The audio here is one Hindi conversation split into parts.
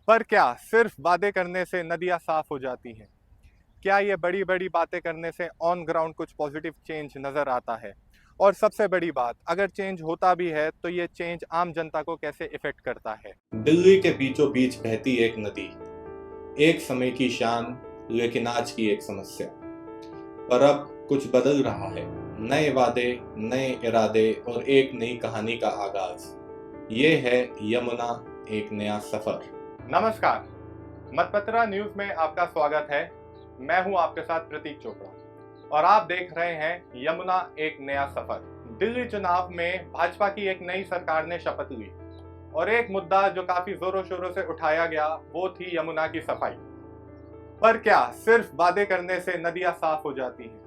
पर क्या सिर्फ वादे करने से नदियां साफ हो जाती हैं? क्या ये बड़ी बड़ी बातें करने से ऑन ग्राउंड कुछ पॉजिटिव चेंज नजर आता है? और सबसे बड़ी बात, अगर चेंज होता भी है तो ये चेंज आम जनता को कैसे इफेक्ट करता है? दिल्ली के बीचों बीच बहती एक नदी, एक समय की शान, लेकिन आज की एक समस्या। पर अब कुछ बदल रहा है। नए वादे, नए इरादे और एक नई कहानी का आगाज। ये है यमुना, एक नया सफर। नमस्कार, मतपत्रा न्यूज में आपका स्वागत है। मैं हूं आपके साथ प्रतीक चोपड़ा और आप देख रहे हैं यमुना, एक नया सफर। दिल्ली चुनाव में भाजपा की एक नई सरकार ने शपथ ली और एक मुद्दा जो काफी जोरों शोरों से उठाया गया वो थी यमुना की सफाई। पर क्या सिर्फ वादे करने से नदियां साफ हो जाती हैं?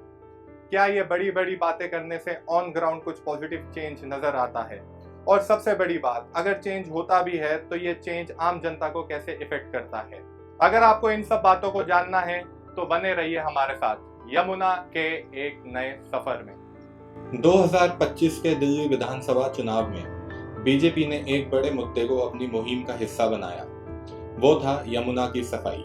क्या ये बड़ी बड़ी बातें करने से ऑन ग्राउंड कुछ पॉजिटिव चेंज नजर आता है? और सबसे बड़ी बात, अगर चेंज होता भी है तो ये चेंज आम जनता को कैसे इफेक्ट करता है? अगर आपको इन सब बातों को जानना है तो बने रहिए हमारे साथ यमुना के एक नए सफर में। 2025 के दिल्ली विधानसभा चुनाव में बीजेपी ने एक बड़े मुद्दे को अपनी मुहिम का हिस्सा बनाया। वो था यमुना की सफाई।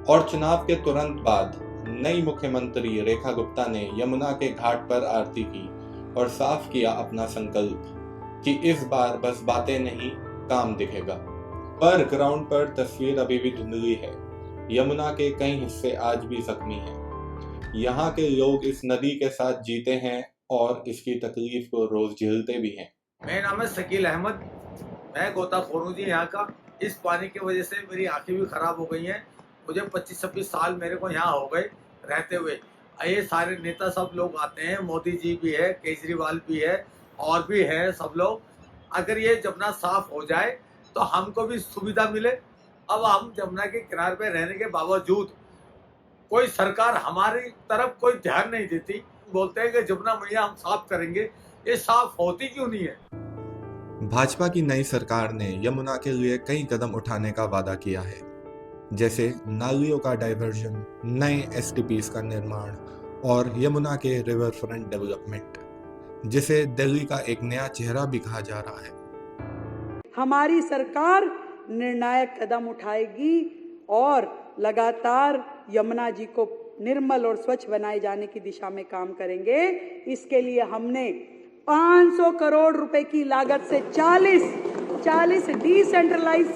और चुनाव के तुरंत बाद नई मुख्यमंत्री रेखा गुप्ता ने यमुना के घाट पर आरती की और साफ किया अपना संकल्प कि इस बार बस बातें नहीं, काम दिखेगा। पर ग्राउंड पर तस्वीर अभी भी धुंधली है। यमुना के कई हिस्से आज भी जख्मी हैं। यहाँ के लोग इस नदी के साथ जीते हैं और इसकी तकलीफ को रोज झेलते भी हैं। मेरा नाम है शकील अहमद, मैं गोताखोर हूँ जी यहाँ का। इस पानी की वजह से मेरी आंखें भी खराब हो गई हैं। मुझे 25-26 साल मेरे को यहाँ हो गए रहते हुए। ये सारे नेता सब लोग आते हैं, मोदी जी भी है, केजरीवाल भी है और भी है सब लोग। अगर ये जमुना साफ हो जाए तो हमको भी सुविधा मिले। अब हम जमुना के किनारे पे रहने के बावजूद कोई सरकार हमारी तरफ कोई ध्यान नहीं देती। बोलते हैं कि जमुना मैया हम साफ करेंगे, ये साफ होती क्यों नहीं है? भाजपा की नई सरकार ने यमुना के लिए कई कदम उठाने का वादा किया है, जैसे नालियों का डाइवर्जन, नए एसटीपीज का निर्माण और यमुना के रिवर फ्रंट डेवलपमेंट, जिसे दिल्ली का एक नया चेहरा भी कहा जा रहा है। हमारी सरकार निर्णायक कदम उठाएगी और लगातार यमुना जी को निर्मल और स्वच्छ बनाए जाने की दिशा में काम करेंगे। इसके लिए हमने 500 करोड़ रुपए की लागत से 40 डिसेंट्रलाइज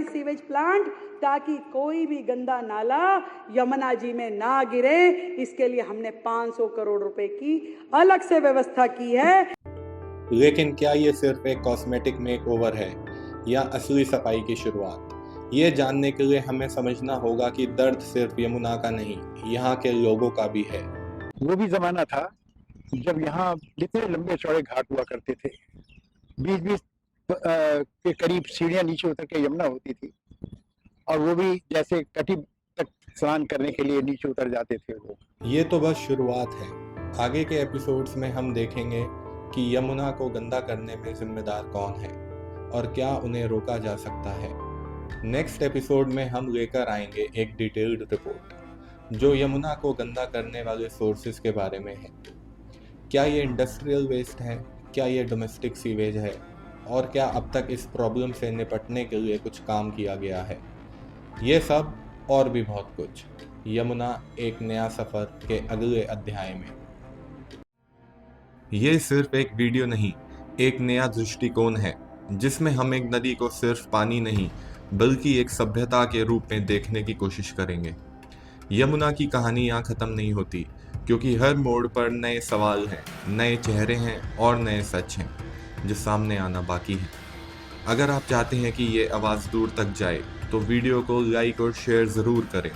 सीवेज प्लांट ताकि कोई भी गंदा नाला यमुना जी में ना गिरे, इसके लिए हमने 500 करोड़ रुपए की अलग से व्यवस्था की है। लेकिन क्या ये सिर्फ एक कॉस्मेटिक मेकओवर है या असली सफाई की शुरुआत? ये जानने के लिए हमें समझना होगा कि दर्द सिर्फ यमुना का नहीं, यहाँ के लोगों का भी है। वो भी जमाना था जब यहाँ जितने लंबे चौड़े घाट हुआ करते थे, 20-20 के करीब सीढ़ियां नीचे उतर के यमुना होती थी और वो भी जैसे कटी तक स्नान करने के लिए नीचे उतर जाते थे लोग। ये तो बस शुरुआत है। आगे के एपिसोड्स में हम देखेंगे कि यमुना को गंदा करने में जिम्मेदार कौन है और क्या उन्हें रोका जा सकता है। नेक्स्ट एपिसोड में हम लेकर आएंगे एक डिटेल्ड रिपोर्ट जो यमुना को गंदा करने वाले सोर्सेज के बारे में है। क्या ये इंडस्ट्रियल वेस्ट है, क्या ये डोमेस्टिक सीवेज है और क्या अब तक इस प्रॉब्लम से निपटने के लिए कुछ काम किया गया है? ये सब और भी बहुत कुछ यमुना, एक नया सफर के अगले अध्याय में। ये सिर्फ एक वीडियो नहीं, एक नया दृष्टिकोण है जिसमें हम एक नदी को सिर्फ पानी नहीं बल्कि एक सभ्यता के रूप में देखने की कोशिश करेंगे। यमुना की कहानी यहाँ खत्म नहीं होती, क्योंकि हर मोड़ पर नए सवाल हैं, नए चेहरे हैं और नए सच हैं जो सामने आना बाकी है। अगर आप चाहते हैं कि ये आवाज़ दूर तक जाए तो वीडियो को लाइक और शेयर ज़रूर करें।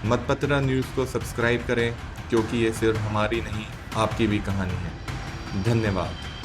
मतपत्रा न्यूज़ को सब्सक्राइब करें, क्योंकि ये सिर्फ हमारी नहीं, आपकी भी कहानी है। धन्यवाद।